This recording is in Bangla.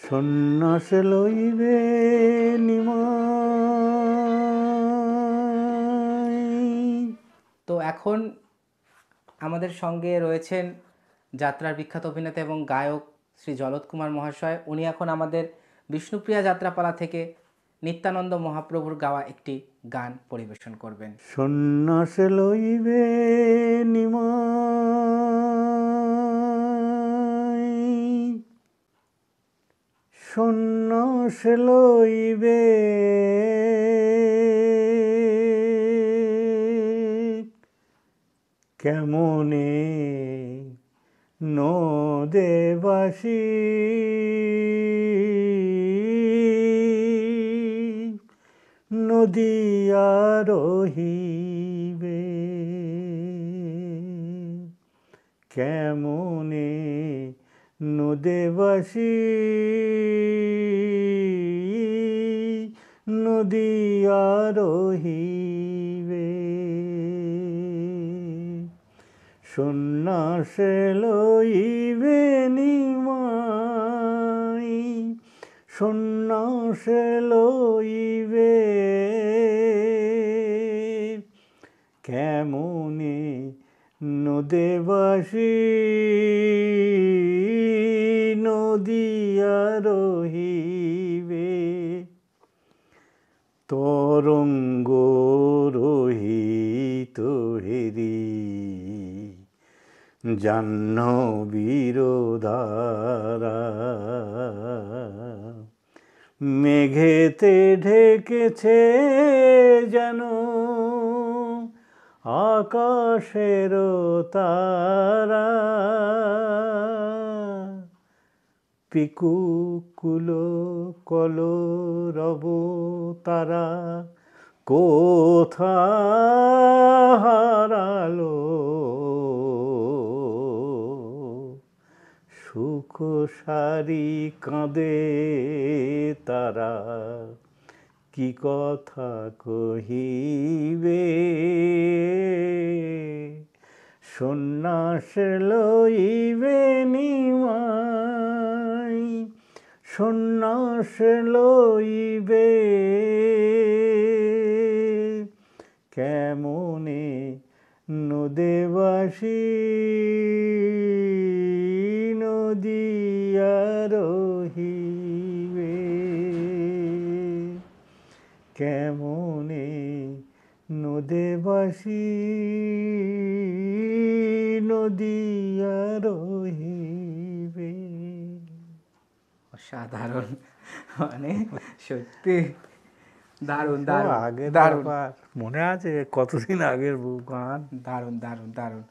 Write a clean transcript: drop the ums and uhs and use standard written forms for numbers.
সন্ন্যাস লইবে নিমাই। তো এখন আমাদের সঙ্গে রয়েছেন যাত্রার বিখ্যাত অভিনেতা এবং গায়ক শ্রী জলৎ কুমার মহাশয়। উনি এখন আমাদের বিষ্ণুপ্রিয়া যাত্রাপালা থেকে নিত্যানন্দ মহাপ্রভুর গাওয়া একটি গান পরিবেশন করবেন। সন্ন্যাস লইবে নিমাই, সন্ন্যাস লইবে কেমনে নদেবাসী, নদিয়া রহিবে কেমনে নদেবাসী, নদিয়া রহিবে। সন্ন্যাস লইবে নিমাই, সন্ন্যাস লইবে কেমনে নদেবাসী, নদিয়া রহিবে। তরঙ্গ রহিত হেরি জাহ্নবীর ধারা, মেঘেতে ঢেকেছে যেন আকাশের তারা। পিকুকুল কলরব তারা কোথা হারালো, সুখ সারি কাঁদে তারা কি কথা কহিবে। সন্ন্যাস লইবে নিমাই, সন্ন্যাস লইবে কেমনে নদেবাসী, নদিয়া রহিবে কেমনে নদেবাসী, নদিয়া রহিবে। অসাধারণ, মানে সত্যি দারুণ আগের দারুণ মনে আছে কতদিন আগের গান। দারুণ দারুণ দারুণ।